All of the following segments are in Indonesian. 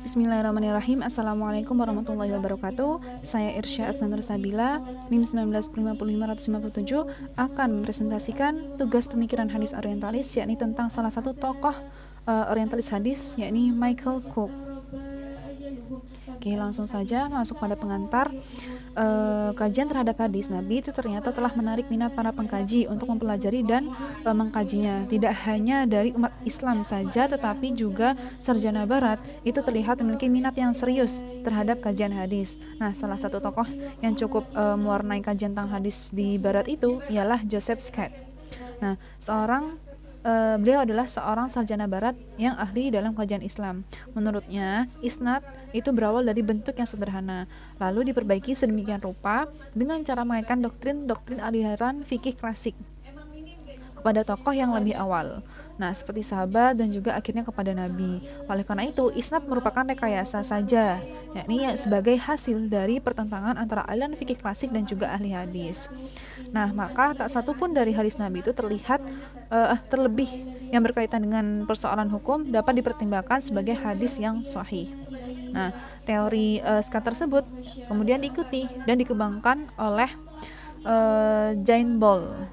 Bismillahirrahmanirrahim. Assalamualaikum warahmatullahi wabarakatuh. Saya Irsya Adsanur Sabila, NIM 1955557 akan mempresentasikan tugas pemikiran hadis orientalis, yakni tentang salah satu tokoh orientalis hadis, yakni Michael Cook. Oke, langsung saja masuk pada pengantar. Kajian terhadap hadis Nabi itu ternyata telah menarik minat para pengkaji untuk mempelajari dan mengkajinya. Tidak hanya dari umat Islam saja, tetapi juga sarjana Barat itu terlihat memiliki minat yang serius terhadap kajian hadis. Nah, salah satu tokoh yang cukup mewarnai kajian tentang hadis di Barat itu ialah Joseph Scott. Nah, beliau adalah seorang sarjana Barat yang ahli dalam kajian Islam. Menurutnya, isnad itu berawal dari bentuk yang sederhana, lalu diperbaiki sedemikian rupa dengan cara mengaitkan doktrin-doktrin aliran fikih klasik kepada tokoh yang lebih awal. Nah, seperti sahabat dan juga akhirnya kepada Nabi. Oleh karena itu, isnad merupakan rekayasa saja, yakni sebagai hasil dari pertentangan antara aliran fikih klasik dan juga ahli hadis. Nah, maka tak satu pun dari hadis Nabi itu terlebih yang berkaitan dengan persoalan hukum dapat dipertimbangkan sebagai hadis yang sahih. Nah, teori Scott tersebut kemudian diikuti dan dikembangkan oleh Jain Ball,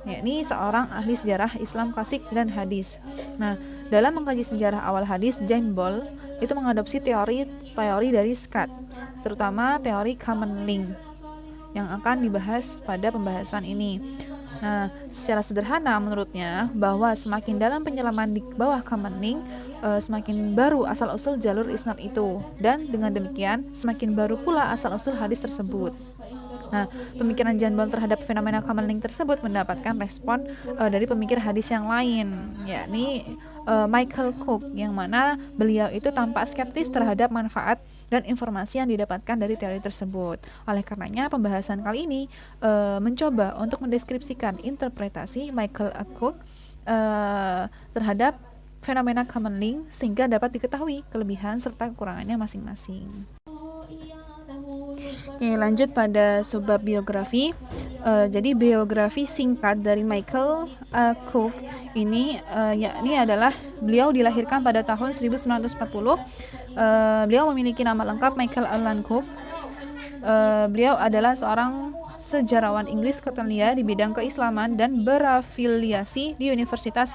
yakni seorang ahli sejarah Islam klasik dan hadis. Nah, dalam mengkaji sejarah awal hadis, Jain Ball itu mengadopsi teori dari Scott, terutama teori common link yang akan dibahas pada pembahasan ini. Nah, secara sederhana menurutnya bahwa semakin dalam penyelaman di bawah common link, semakin baru asal-usul jalur isnad itu, dan dengan demikian semakin baru pula asal-usul hadis tersebut. Nah, pemikiran Jain Ball terhadap fenomena common link tersebut mendapatkan respon dari pemikir hadis yang lain, yakni Michael Cook, yang mana beliau itu tampak skeptis terhadap manfaat dan informasi yang didapatkan dari teori tersebut. Oleh karenanya, pembahasan kali ini mencoba untuk mendeskripsikan interpretasi Michael Cook terhadap fenomena common link sehingga dapat diketahui kelebihan serta kekurangannya masing-masing. Oke, lanjut pada subbab biografi. Jadi biografi singkat dari Michael Cook ini yakni adalah beliau dilahirkan pada tahun 1940. Beliau memiliki nama lengkap Michael Alan Cook. Beliau adalah seorang sejarawan Inggris Katolia di bidang keislaman dan berafiliasi di Universitas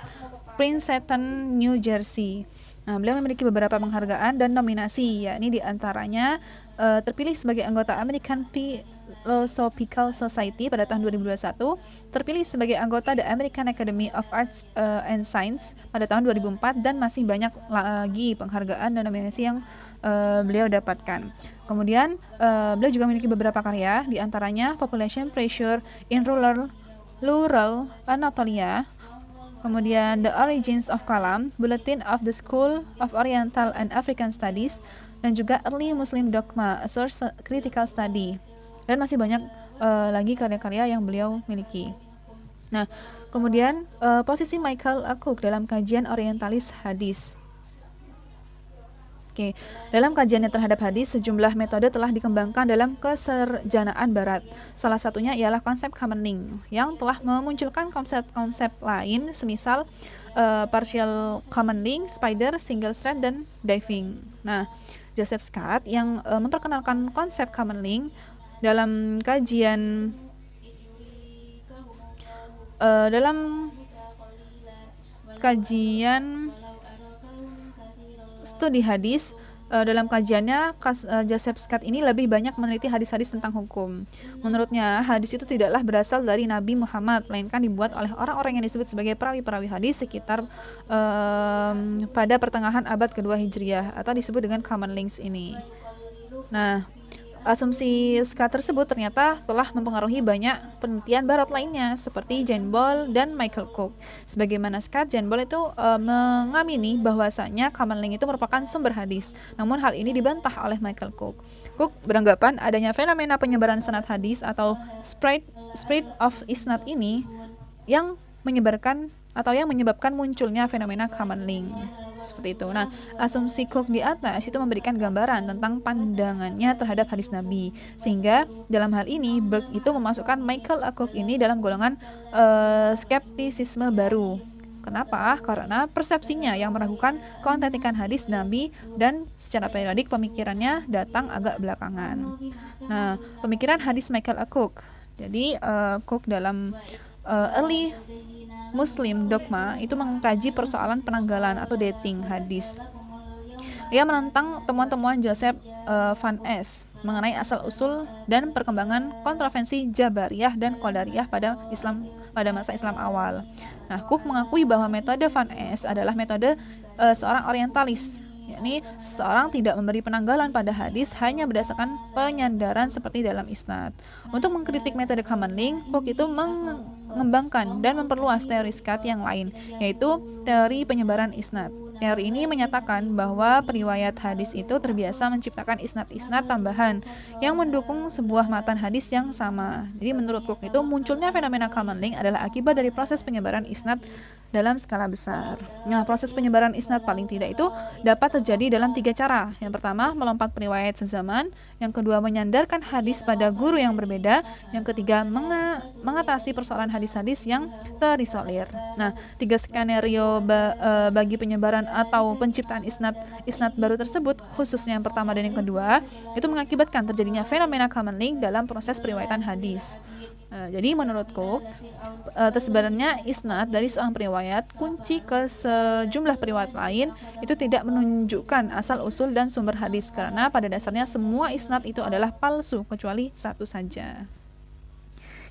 Princeton, New Jersey. Nah, beliau memiliki beberapa penghargaan dan nominasi, yakni diantaranya terpilih sebagai anggota American Philosophical Society pada tahun 2021, terpilih sebagai anggota The American Academy of Arts and Science pada tahun 2004, dan masih banyak lagi penghargaan dan nominasi yang beliau dapatkan. Kemudian beliau juga memiliki beberapa karya, diantaranya Population Pressure in Rural Anatolia, kemudian The Origins of Kalam, Bulletin of the School of Oriental and African Studies, dan juga Early Muslim Dogma, A Source Critical Study, dan masih banyak lagi karya-karya yang beliau miliki. Nah, kemudian posisi Michael Cook dalam kajian orientalis hadis. Oke, dalam kajiannya terhadap hadis, sejumlah metode telah dikembangkan dalam kesarjanaan Barat. Salah satunya ialah konsep common link, yang telah memunculkan konsep-konsep lain, semisal partial common link, spider, single strand, dan diving. Nah, Joseph Scott yang memperkenalkan konsep common link dalam kajian studi hadis. Dalam kajiannya, Joseph Scott ini lebih banyak meneliti hadis-hadis tentang hukum. Menurutnya, hadis itu tidaklah berasal dari Nabi Muhammad, melainkan dibuat oleh orang-orang yang disebut sebagai perawi-perawi hadis sekitar pada pertengahan abad kedua Hijriah, atau disebut dengan common links ini. Nah, asumsi Scott tersebut ternyata telah mempengaruhi banyak penelitian Barat lainnya seperti Jain Ball dan Michael Cook. Sebagaimana Scott, Jain Ball itu mengamini bahwasanya common link itu merupakan sumber hadis. Namun hal ini dibantah oleh Michael Cook. Cook beranggapan adanya fenomena penyebaran sanad hadis atau spread of isnad ini yang menyebabkan munculnya fenomena common link. Seperti itu. Nah, asumsi Cook di atas itu memberikan gambaran tentang pandangannya terhadap hadis Nabi, sehingga dalam hal ini Burke itu memasukkan Michael Cook ini dalam golongan skeptisisme baru, Kenapa? Karena persepsinya yang meragukan keautentikan hadis Nabi dan secara periodik pemikirannya datang agak belakangan. Nah, pemikiran hadis Michael A. Cook. Jadi Cook dalam early Muslim dogma itu mengkaji persoalan penanggalan atau dating hadis. Ia menentang temuan-temuan Joseph Van Es mengenai asal-usul dan perkembangan kontroversi Jabariyah dan Qadariyah pada masa Islam awal. Nah, Cook mengakui bahwa metode Van Es adalah metode seorang orientalis, yakni seseorang tidak memberi penanggalan pada hadis hanya berdasarkan penyandaran seperti dalam isnad. Untuk mengkritik metode Kamerlingh, Cook itu mengembangkan dan memperluas teori Scott yang lain, yaitu teori penyebaran isnad. Teori ini menyatakan bahwa periwayat hadis itu terbiasa menciptakan isnad-isnad tambahan yang mendukung sebuah matan hadis yang sama. Jadi menurut Cook itu munculnya fenomena Kamerlingh adalah akibat dari proses penyebaran isnad dalam skala besar. Nah, proses penyebaran isnad paling tidak itu dapat terjadi dalam 3 cara. Yang pertama, melompat periwayat sezaman. Yang kedua, menyandarkan hadis pada guru yang berbeda. Yang ketiga, mengatasi persoalan hadis-hadis yang terisolir. Nah, 3 skenario bagi penyebaran atau penciptaan isnad baru tersebut, khususnya yang pertama dan yang kedua, itu mengakibatkan terjadinya fenomena Kamerlingh dalam proses periwayatan hadis. Jadi menurutku tersebarnya isnad dari seorang periwayat kunci ke sejumlah periwayat lain itu tidak menunjukkan asal usul dan sumber hadis, karena pada dasarnya semua isnad itu adalah palsu kecuali satu saja.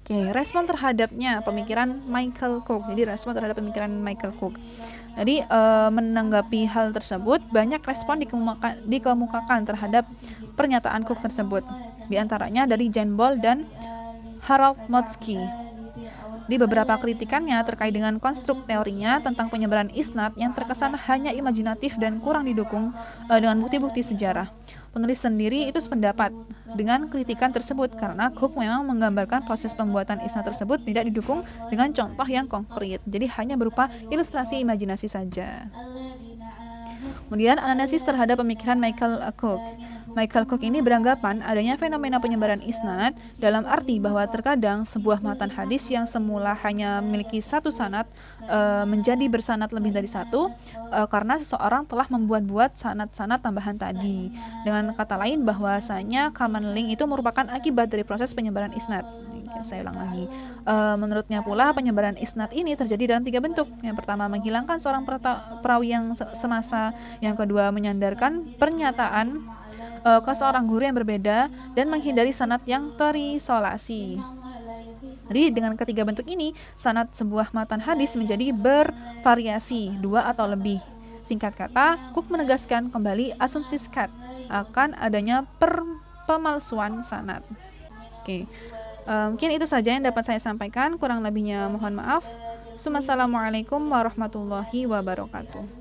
Oke, respon terhadapnya pemikiran Michael Cook. Jadi respon terhadap pemikiran Michael Cook. Jadi menanggapi hal tersebut, banyak respon dikemukakan terhadap pernyataan Cook tersebut. Di antaranya dari Jan Ball dan Harold Motsky. Di beberapa kritikannya terkait dengan konstruk teorinya tentang penyebaran isnad yang terkesan hanya imajinatif dan kurang didukung dengan bukti-bukti sejarah. Penulis sendiri itu sependapat dengan kritikan tersebut karena Cook memang menggambarkan proses pembuatan isnad tersebut tidak didukung dengan contoh yang konkret, jadi hanya berupa ilustrasi imajinasi saja. Kemudian analisis terhadap pemikiran Michael Cook. Michael Cook ini beranggapan adanya fenomena penyebaran isnad dalam arti bahwa terkadang sebuah matan hadis yang semula hanya memiliki satu sanad menjadi bersanad lebih dari satu karena seseorang telah membuat-buat sanad-sanad tambahan tadi. Dengan kata lain bahwasanya Kamerlingh itu merupakan akibat dari proses penyebaran isnad. Saya ulang lagi. Menurutnya pula penyebaran isnad ini terjadi dalam 3 bentuk. Yang pertama, menghilangkan seorang perawi yang semasa. Yang kedua, menyandarkan pernyataan ke seorang guru yang berbeda dan menghindari sanad yang terisolasi. Jadi dengan ketiga bentuk ini, sanad sebuah matan hadis menjadi bervariasi 2 atau lebih. Singkat kata, Cook menegaskan kembali asumsi Scott akan adanya pemalsuan sanad. Oke. Mungkin itu saja yang dapat saya sampaikan, kurang lebihnya mohon maaf. Assalamualaikum warahmatullahi wabarakatuh.